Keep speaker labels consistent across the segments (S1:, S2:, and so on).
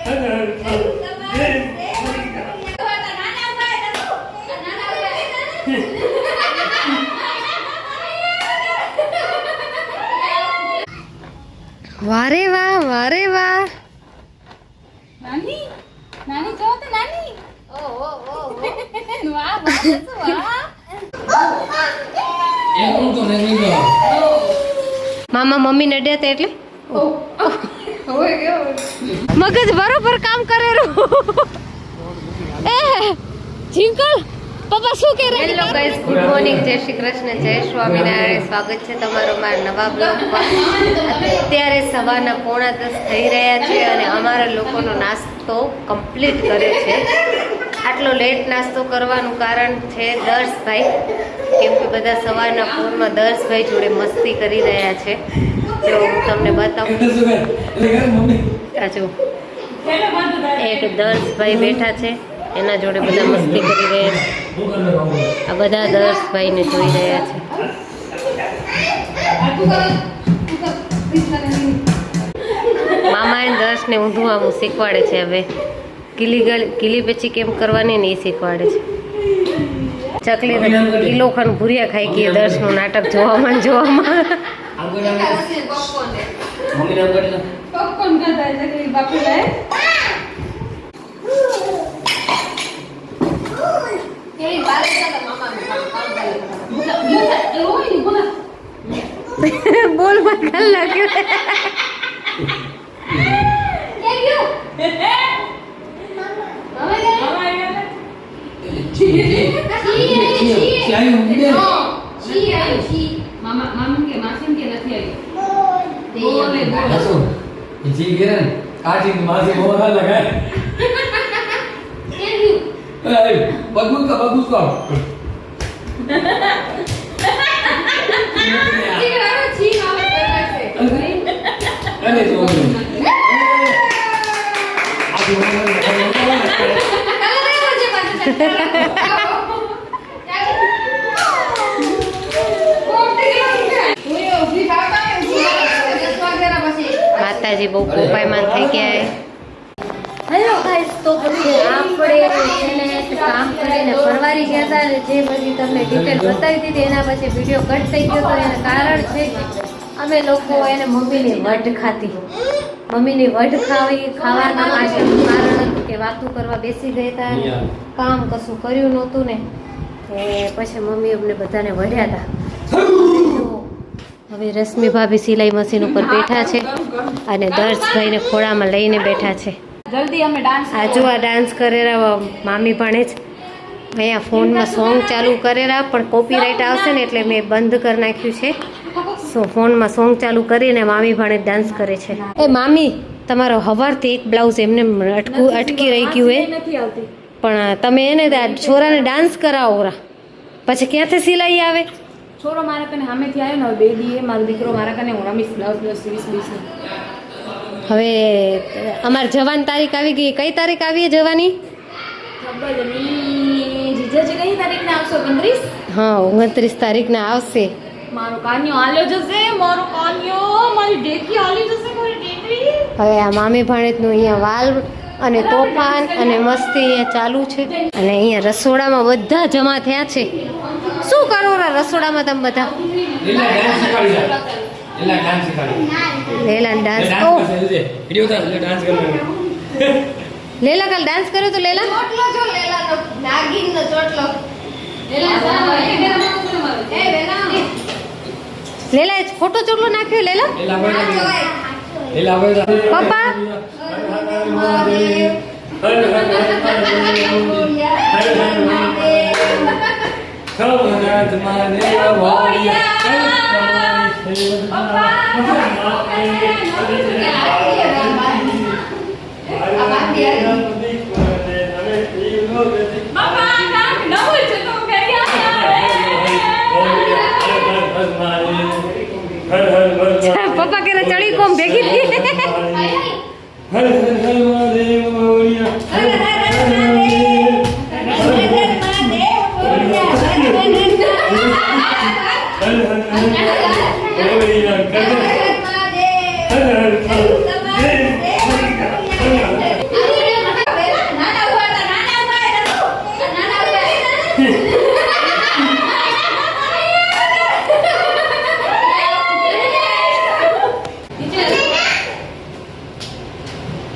S1: વારે વાહ વારે વાહ
S2: નાની નાની જો તો નાની ઓ વાહ વાહ
S3: એ કોણ તો નહીં ગયો
S1: મામા મમ્મી ને ડે એટલે મગજ બરોબર કામ કરે એ જીંકલ પપ્પા શું કહે રહ્યા? હેલો ગાઈસ, ગુડ મોર્નિંગ, જય શ્રી કૃષ્ણ, જય સ્વામિનારાયણ. સ્વાગત છે તમારો મારા નવા બ્લોગમાં. અત્યારે સવારના 9:45 થઈ રહ્યા છે અને અમારા લોકોનો નાસ્તો કમ્પ્લીટ કર્યો છે. આટલો લેટ નાસ્તો કરવાનું કારણ છે દર્શભાઈ, કેમ કે બધા સવારના ફોનમાં દર્શભાઈ જોડે મસ્તી કરી રહ્યા છે. જો હું તમને બતાવું, આ જો એક દર્શભાઈ બેઠા છે, એના જોડે બધા મસ્તી કરી રહ્યા છે. આ બધા દર્શભાઈને જોઈ રહ્યા છે. મામા એને દર્શને ઊંધું આવું શીખવાડે છે. હવે કિલી પછી કેમ કરવાની ને એ શીખવાડે છે. ચકલી કિલો ખાન ભૂરિયા ખાઈ ગઈ દર્શનું નાટક જોવામાં
S2: પોપકોર્ન ખાતા છે કે બાપુ લાય
S1: બોલ બકલ લાગ્યો
S3: bagus kok.
S1: માતાજી બહુ કોપાયમાન થઈ ગયા. હેલો ગાઈસ, તો પછી આપણે કામ કરીને ફરવારી ગયા હતા અને જે બધી તમને ડિટેલ બતાવી દીધી એના પછી વિડીયો કટ થઈ ગયો તો એનું કારણ છે કે અમે લોકો એને મમ્મીની વઢ ખાધી. મમ્મીની વઢ ખાવાના પાછળનું કારણ હતું કે વાતું કરવા બેસી ગયા હતા, કામ કશું કર્યું નહોતું ને પછી મમ્મી અમને બધાને વઢ્યા હતા. હવે રશ્મિ ભાભી સિલાઈ મશીન ઉપર બેઠા છે અને દર્શભાઈને ખોળામાં લઈને બેઠા છે.
S2: જલ્દી અમે ડાન્સ
S1: આજુ આ ડાન્સ કરેલા મામી ભાણેજ અહીંયા ફોનમાં સોંગ ચાલુ કરેલા, પણ કોપીરાઇટ આવશે ને એટલે મેં બંધ કરી નાખ્યું છે. સો ફોનમાં સોંગ ચાલુ કરીને મામી ભાણેજ ડાન્સ કરે છે. એ મામી, તમારો હવારથી એક બ્લાઉઝ એમને અટકી રહી ગયું એ
S2: નથી આવતી,
S1: પણ તમે એને છોરાને ડાન્સ કરાવો પછી ક્યાંથી સિલાઈ આવે?
S2: છોરો મારા કને સામેથી આવ્યો ને બેબી એ મારો દીકરો મારા કને હું રમીશ બ્લાઉઝ 20
S1: હવે અમારે જવાની તારીખ આવી ગઈ. કઈ તારીખ આવી જવાની?
S2: ખબર નહીં, જીજાજી કઈ તારીખને આવશો? 29.
S1: હા, 29 તારીખને આવશે.
S2: મારો કાન્યો હાલ્યો જશે, મારો કાન્યો, મારી ડેકી હાલી જશે, મારી ડેકી.
S1: હવે આ મામી ભાણેજનું અહીંયા વાલ અને તોફાન અને મસ્તી અહીંયા ચાલુ છે અને અહીંયા રસોડામાં બધા જમા થયા છે. શું કરો રસોડામાં તમે બધા? લેલા ડાન્સ લેલા કાલ ડાન્સ કર્યો તો લેલા લેલા ખોટો ચોટલો નાખ્યો લેલા પપ્પા પપ્પા કે ચડી કોમ ભેગી થઈ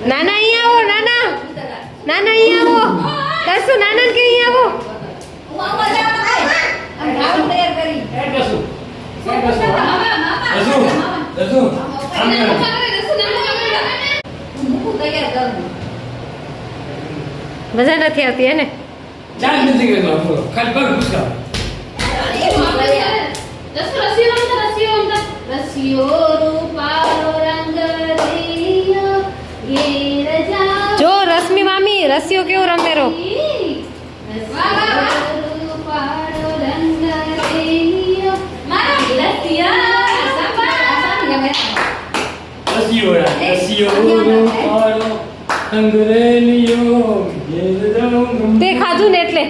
S1: નાના અહીંયા આવો નાના નાના અહીંયા આવો દસુ નાના કે અહીંયા આવો મજા નથી આવતી હે ને જો રશ્મિ મામી રસિયો કેવો રમે રો તે ખાધું ને એટલે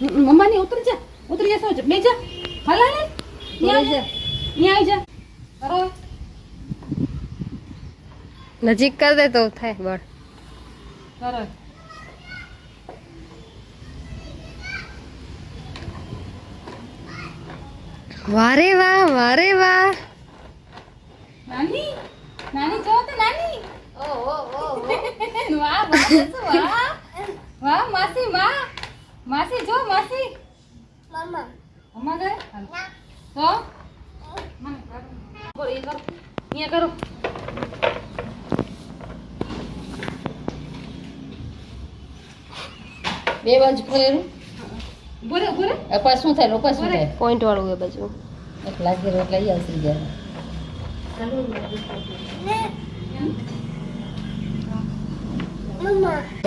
S2: મમ્મા ની ઉતરી જા સોચ બે જા હાલા ને ત્યાં આવી જા કરો
S1: નજીક કર દે તો થાય બળ
S2: કરો
S1: વારે વાહ
S2: નાની નાની જો તો નાની વાહ વાહ વાહ માસી વાહ માસી જો માસી મમ્મા ગઈ તો મને કરો એ કરો અહીંયા કરો
S4: બે બાજુ ખોલેલું
S2: બોરે બોરે
S4: અપા શું થાય રોપા શું થાય
S1: પોઈન્ટ વાળું એ બાજુ
S4: એક લાગી રોટલા ઈ આવશે ગયા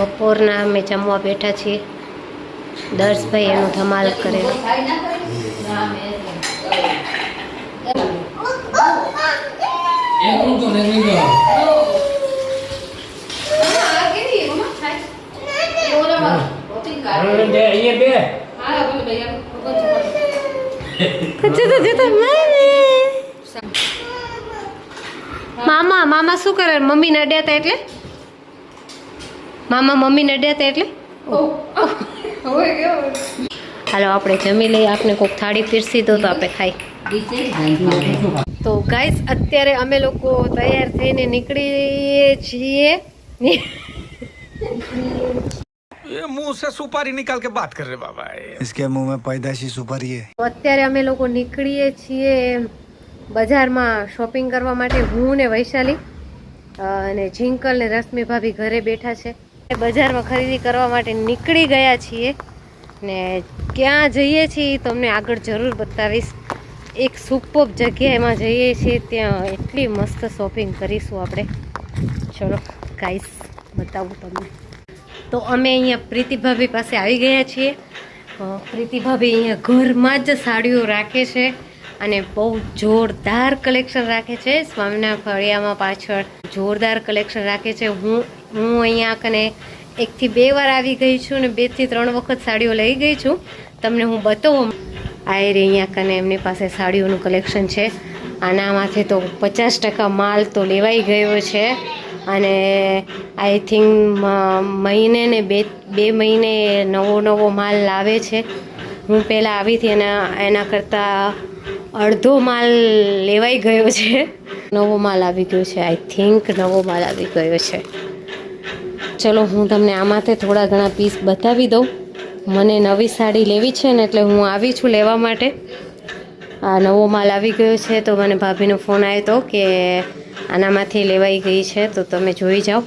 S1: બપોરના અમે જમવા બેઠા છીએ દર્શભાઈ એનું ધમાલ કરે મામા મામા શું કરે મમ્મી નડ્યા હતા એટલે મામા મમ્મી નડ્યા હતા એટલે હાલો આપણે જમી લઈએ આપણે કોઈક થાળી પીરસી દો તો આપણે ખાઈ તો ગાઈસ અત્યારે અમે લોકો તૈયાર થઈને નીકળીએ છીએ
S5: ये मुंह से सुपारी निकाल के बात कर रहे बाबा
S6: इसके मुंह में पैदाशी सुपारी है
S1: તો અત્યારે અમે લોકો નીકળીએ છીએ બજારમાં શોપિંગ કરવા માટે હું ને વૈશાલી અને જિંકલ ને રશ્મિ ભાભી ઘરે બેઠા છે બજારમાં ખરીદી કરવા માટે નીકળી ગયા છીએ ને ક્યાં જઈએ છીએ તમને આગળ જરૂર બતાવીશ એક સુપર જગ્યાએમાં જઈએ છીએ ત્યાં એટલી મસ્ત શોપિંગ કરીશું આપણે ચલો ગાઈસ બતાવું તમને તો અમે અહીંયા પ્રીતિ ભાભી પાસે આવી ગયા છીએ પ્રીતિ ભાભી અહીંયા ઘરમાં જ સાડીઓ રાખે છે અને બહુ જોરદાર કલેક્શન રાખે છે સ્વામિનારાયણ ફળિયામાં પાછળ જોરદાર કલેક્શન રાખે છે હું અહીંયા કને 1 થી 2 વાર આવી ગઈ છું ને 2 થી 3 વખત સાડીઓ લઈ ગઈ છું તમને હું બતાવું આ રે અહીંયા કને એમની પાસે સાડીઓનું કલેક્શન છે આનામાંથી તો 50% માલ તો લેવાઈ ગયો છે અને આઈ થિંક મહિને ને બે મહિને નવો માલ લાવે છે હું પહેલાં આવી હતી એના કરતાં અડધો માલ લેવાઈ ગયો છે નવો માલ આવી ગયો છે આઈ થિંક નવો માલ આવી ગયો છે ચલો હું તમને આમાંથી થોડા ઘણા પીસ બતાવી દઉં મને નવી સાડી લેવી છે ને એટલે હું આવી છું લેવા માટે આ નવો માલ આવી ગયો છે તો મને ભાભીનો ફોન આવ્યો હતો કે આનામાંથી લેવાઈ ગઈ છે તો તમે જોઈ જાઓ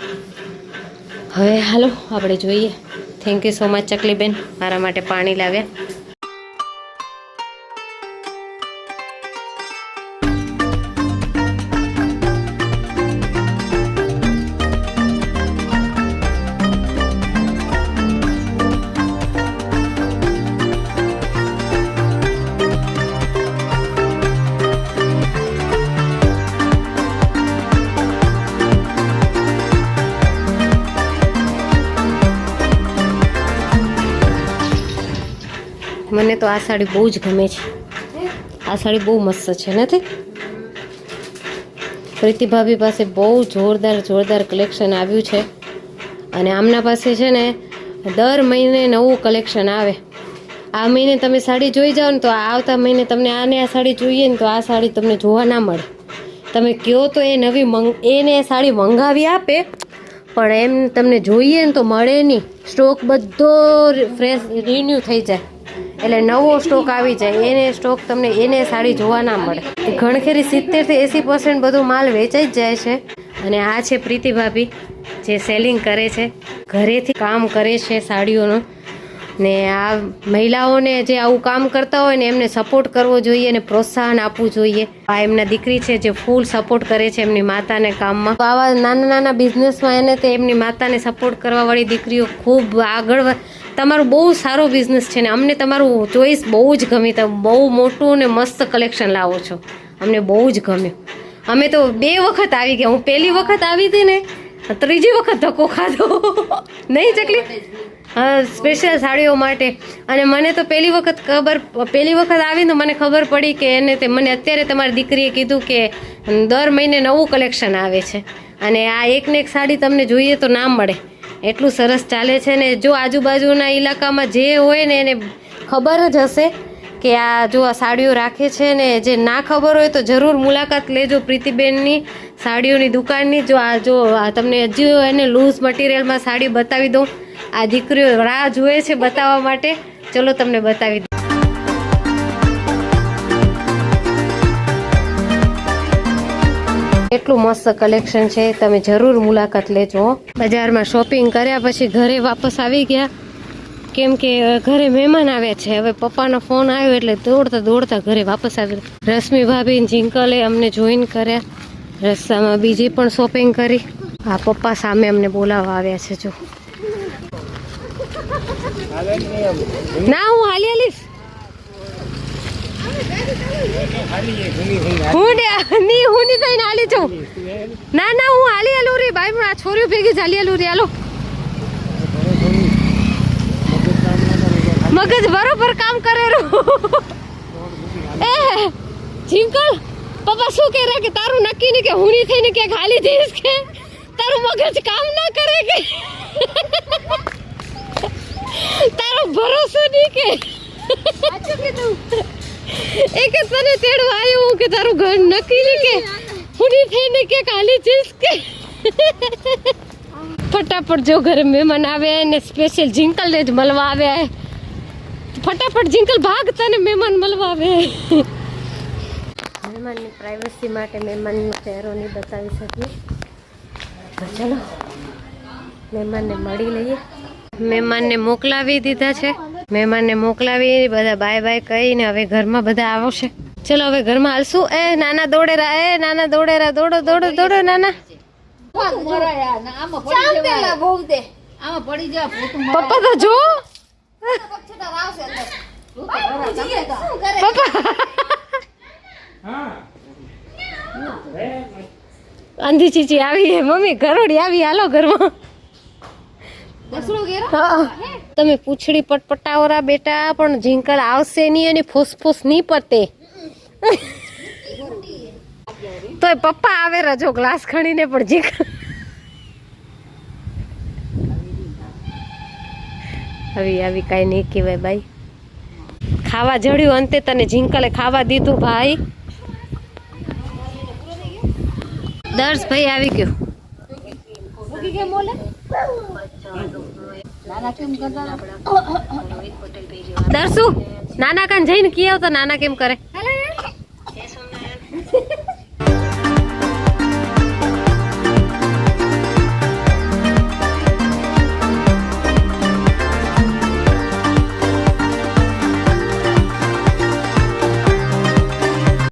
S1: હવે હાલો આપણે જોઈએ થેન્ક યુ સો મચ ચકલીબેન મારા માટે પાણી લાવ્યા મને તો આ સાડી બહુ જ ગમે છે આ સાડી બહુ મસ્ત છે નથી પ્રીતિ ભાભી પાસે બહુ જોરદાર કલેક્શન આવ્યું છે અને આમના પાસે છે ને દર મહિને નવું કલેક્શન આવે. આ મહિને તમે સાડી જોઈ જાઓ ને તો આવતા મહિને તમને આને આ સાડી જોઈએ ને તો આ સાડી તમને જોવા ના મળે. તમે કહો તો એ એને સાડી મંગાવી આપે, પણ એમ તમને જોઈએ ને તો મળે નહીં. સ્ટોક બધો ફ્રેશ રિન્યૂ થઈ જાય, એટલે નવો સ્ટોક આવી જાય. એને સ્ટોક તમને એને સાડી જોવા ના મળે. ઘણખેરી 70-80% બધો માલ વેચાઈ જ જાય છે. અને આ છે પ્રીતિ ભાભી, જે સેલિંગ કરે છે, ઘરેથી કામ કરે છે સાડીઓનું. ને આ મહિલાઓને જે આવું કામ કરતા હોય ને એમને સપોર્ટ કરવો જોઈએ અને પ્રોત્સાહન આપવું જોઈએ. આ એમના દીકરી છે જે ફૂલ સપોર્ટ કરે છે એમની માતાને કામમાં. તો આવા નાના નાના બિઝનેસમાં એને તે એમની માતાને સપોર્ટ કરવાવાળી દીકરીઓ ખૂબ આગળ. તમારું બહુ સારો બિઝનેસ છે ને અમને તમારું ચોઈસ બહુ જ ગમી. તમે બહુ મોટું ને મસ્ત કલેક્શન લાવો છો, અમને બહુ જ ગમ્યું. અમે તો 2 વખત આવી ગયા. હું પહેલી વખત આવી હતી ને, ત્રીજી વખત ધક્કો ખાધો નહીં ચકલી, હા, સ્પેશિયલ સાડીઓ માટે. અને મને તો પહેલી વખત આવી તો મને ખબર પડી કે એને તે મને અત્યારે તમારી દીકરીએ કીધું કે દર મહિને નવું કલેક્શન આવે છે અને આ એકને એક સાડી તમને જોઈએ તો ના મળે, એટલું સરસ ચાલે છે. ને જો આજુબાજુના ઇલાકામાં જે હોય ને એને ખબર જ હશે કે આ જો આ સાડીઓ રાખે છે ને. જે ના ખબર હોય તો જરૂર મુલાકાત લેજો પ્રીતિબેનની સાડીઓની દુકાનની. જો આ તમને હજી એને લૂઝ મટીરિયલમાં સાડી બતાવી દઉં. આ દીકરીઓ રાહ જુએ છે બતાવવા માટે. ચલો તમને બતાવી દઉં. એટલું મસ્ત કલેક્શન છે, તમે જરૂર મુલાકાત લેજો. બજારમાં શોપિંગ કર્યા પછી ઘરે વાપસ આવી ગયા, કેમ કે ઘરે મહેમાન આવ્યા છે. હવે પપ્પાનો ફોન આવ્યો એટલે દોડતા ઘરે વાપસ આવી. રશ્મિ ભાભી જિંકલે અમને જોઈન કર્યા. રસ્તામાં બીજી પણ શોપિંગ કરી. આ પપ્પા સામે અમને બોલાવવા આવ્યા છે. જો ના હું હાલીશ હું ની થઈને હાલી છું. ના હું હાલું રે ભાઈ, આ છોરીઓ ભેગી ચાલી હાલું રે. હાલો, મગજ બરોબર કામ કરે રો. એ જિંકલ, પપ્પા શું કહે કે તારું નક્કી નહીં કે હું ની થઈને કે ખાલી જઈશ કે તારું મગજ કામ ના કરે કે તારો ભરોસો નહીં કે એક તને તેડવા આવ્યો કે તારું ઘર નક્કી નહીં કે હું ની થઈને કે ખાલી જઈશ કે. ફટાફટ જો ઘરે મહેમાન આવે ને સ્પેશિયલ જિંકલને જ મળવા આવ્યા. ફટાફટ જિંકલ ભાગ, તને મહેમાન મળવા આવે. મહેમાનની પ્રાઇવસી માટે મહેમાનનો ચહેરો નહીં બતાવી શકીએ. ચલો મહેમાનને મળી લઈએ. મહેમાનને મોકલાવી દીધા છે. મહેમાનને મોકલાવી બધા બાય કહીને હવે ઘરમાં બધા આવશે. ચલો હવે ઘરમાં હાલશું. એ નાના દોડેરા દોડો નાના. પપ્પા તો જો અંધી ચીચી આવી હે મમ્મી, ઘરોડી આવી. હાલો ઘરમાં. તમે પૂછડી પટપટાવરા બેટા, પણ જિંકલ આવશે નહીં અને ફૂસફૂસ નહીં પતે. તોય પપ્પા આવે રજો ગ્લાસ ખણીને, પણ જિંકલ આવી કાંઈ નહીં કહેવાય ભાઈ. ખાવા જડ્યું અંતે તને જિંકલે ખાવા દીધું ભાઈ. દર્શ ભાઈ આવી ગયો. દર્શુ નાના કાન જઈને કી આવતો નાના કેમ કરે?